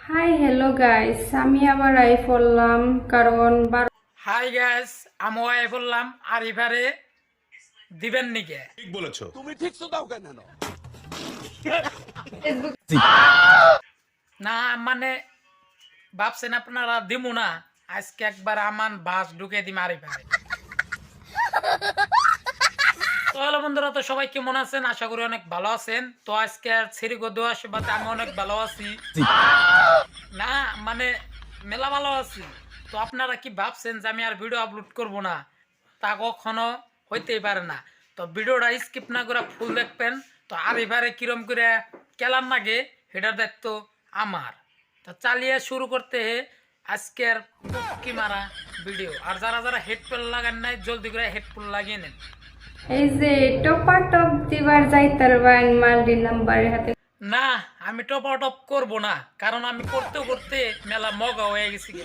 Hi hello guys, আমি আবার I পড়লাম কারণ হাই গ্যাস আমিও আই বললাম আর এবারে দিবেন নিকে ঠিক বলেছো। ফেসবুক না মানে ভাবছেন আপনারা দিমু না আজকে একবার আমান বাস ঢুকে দিম আর এবারে। তো হ্যালো বন্ধুরা, তো সবাই কেমন আছেন? আশা করি অনেক ভালো আছেন। তো আজকে ছেড়ি গো দেওয়া আশীর্বাদে আমি অনেক ভালো আছি। না মানে মেলা ভালো আছি। তো আপনারা কি ভাবছেন যে আমি আর ভিডিও আপলোড করব না? তা কখনো হইতেই পারে না। তো ভিডিওটা স্কিপ না করে ফুল দেখবেন। তো আর এবারে কিরম করে কেলার লাগে সেটার দায়িত্ব আমার। তো চালিয়ে শুরু করতে আজকের কি মারা ভিডিও। আর যারা যারা হেডফোন লাগান নাই জলদি করে হেডফোন লাগিয়ে নেন। এই যে টপা টপ দিবার যাইতার বাইন মাল্টি নাম্বারের হাতে। না আমি টপ আউট অফ করবো না, কারণ আমি করতে করতে মেলা মগা হয়ে গেছি গে।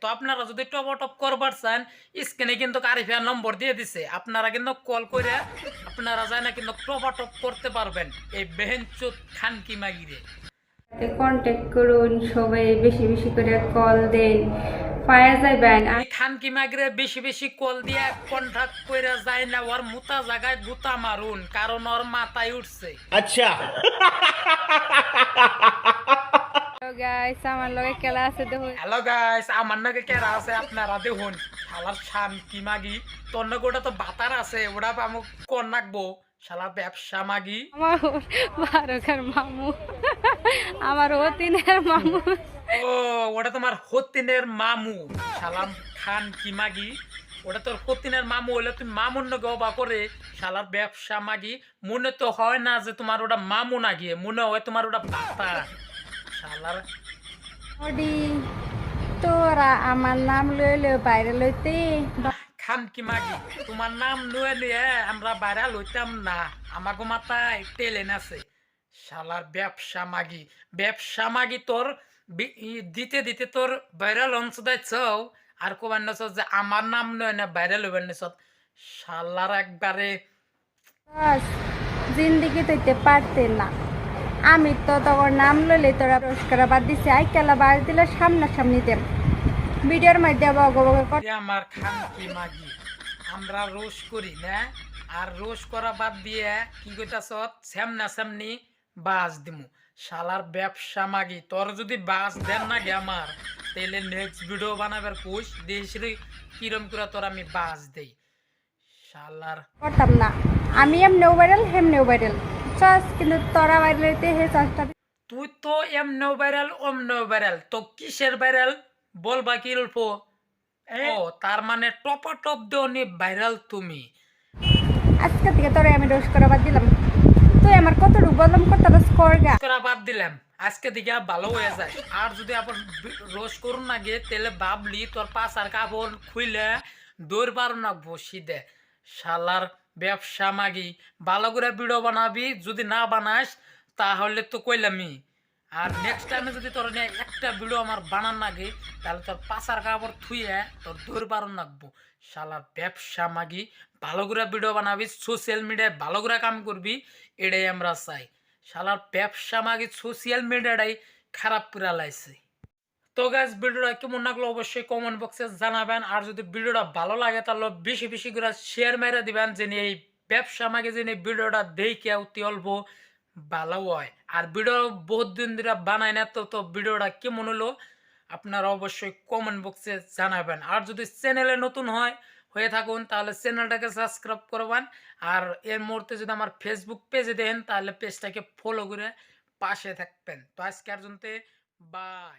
তো আপনারা যদি টপ আউট অফ করবার চান স্ক্রিনে কিন্তু আরিফিয়া নম্বর দিয়ে দিছে, আপনারা কিন্তু কল করে আপনারা যায় না কিন্তু টপ আউট অফ করতে পারবেন এই বেহেনচুত খানকি মাগিরে। কন্ট্যাক্ট করুন, সবাই বেশি বেশি করে কল দেন, পাওয়া যাবেন। এই খানকি মাগিরে বেশি বেশি কল দিয়ে কন্টাক্ট করে যায় না, ওর মুতা জায়গায় গুতা মারুন, কারণ ওর মাথায় উঠছে। আচ্ছা, গাইস আমার লগে খেলা আছে দেখুন। হ্যালো গাইস, আমার নাকি কেরা আছে আপনারা দেখুন। শালার শান্তি মাগি তোর নাকি ওটা তো বাতার আছে, ওটা আমি কোন রাখবো? শালা ব্যবসা মাগি। আমার বারোকার মামু, আমার অতিনের মামু। ও ওটা তোমার হতিনের মামু। শালাম খান কি মাগি, ওটা তোর হতিনের মামু হলে তুমি মামুর নাকি অবা করে। শালার ব্যবসা মাগি, মনে তো হয় না যে তোমার ওটা মামু না গিয়ে, মনে হয় তোমার ওটা বাতার। শালার ওডি তোরা আমার নাম লইলে বাইরে লইতে খান কি মাগি, তোমার নাম নুয়ে নিয়ে আমরা বাইরে লইতাম না, আমাকে মাথায় টেলেন আছে। শালার ব্যবসা মাগি, ব্যবসা মাগি তোর দিতে দিতে তোর ভাইরাল অংশ দিচ্ছ আর কোবার নাচ যে আমার নাম নয় না ভাইরাল হইবার নাচ। শালার একবারে বাস, জিন্দিগি তৈতে পারতে না। আমি তো তখন নাম লইলে তোরা পুরস্কার বাদ দিছে, আই কেলা বাদ দিলে সামনাসামনি দেন ভিডিওর মধ্যে বগবগে এ আমার খান কি মাগি, আমরা রোজ করি না, আর রোজ করা বাদ দিয়ে কি কইতাছ সামনা সামনি বাস দিমু। শালার ব্যবসা মাগি, তোর যদি বাস দেন না গে আমার, তাহলে নেক্সট ভিডিও বানাবার কোশ দেশরে কিরম করে তোর আমি বাস দেই। শালার করতাম না। আমি এমনিও ভাইরাল হেমনিও ভাইরাল চাস, কিন্তু তোরা ভাইরালতে হে চাষটা তুই তো এমনেও ভাইরাল অমনেও ভাইরাল, তো কিসের ভাইরাল বলবা কি অল্প? ও তার মানে টপা টপ দেওনি ভাইরাল তুমি। আজকে থেকে তোরা আমি রোজ করা বাদ দিলাম। তুই আমার কত রূপ বদলাম করতে পারস করগা। করা বাদ দিলাম, আজকে দিকে ভালো হয়ে যায়। আর যদি আবার রোজ করুন না গে তেলে বাবলি তোর পাশার কাপড় খুইলে দৌড় পারো না বসি দে। শালার ব্যবসা মাগি, ভালো করে ভিডিও বানাবি, যদি না বানাস তাহলে তো কইলামই। আর নেক্সট টাইমে যদি তোর নিয়ে একটা ভিডিও আমার বানান লাগে তাহলে তোর পাশার কাপড় থুইয়ে তোর দৌড় পারো নাকবো। শালার ব্যবসা মাগি, ভালো করে ভিডিও বানাবি, সোশ্যাল মিডিয়ায় ভালো করে কাম করবি, এটাই আমরা চাই। শালার ব্যবসা মাগি সোশ্যাল মিডিয়াটাই খারাপ করে লাইছে। তো গাইস ভিডিওটা কেমন লাগলো অবশ্যই কমেন্ট বক্সে জানাবেন। আর যদি ভিডিওটা ভালো লাগে তাহলে বেশি বেশি করে শেয়ার মেরে দিবেন, যে এই ব্যবসা মাগে যে ভিডিওটা দেখে অতি অল্প ভালো হয়। আর ভিডিও বহুত দিন ধরে বানাই না, তো ভিডিওটা কেমন হলো আপনারা অবশ্যই কমেন্ট বক্সে জানাবেন। আর যদি চ্যানেলে নতুন হয়ে থাকুন তাহলে চ্যানেলটাকে সাবস্ক্রাইব করবেন। আর এর মুহূর্তে যদি আমার ফেসবুক পেজে দেন তাহলে পেজটাকে ফলো করে পাশে থাকবেন। তো আজকের জন্য বাই।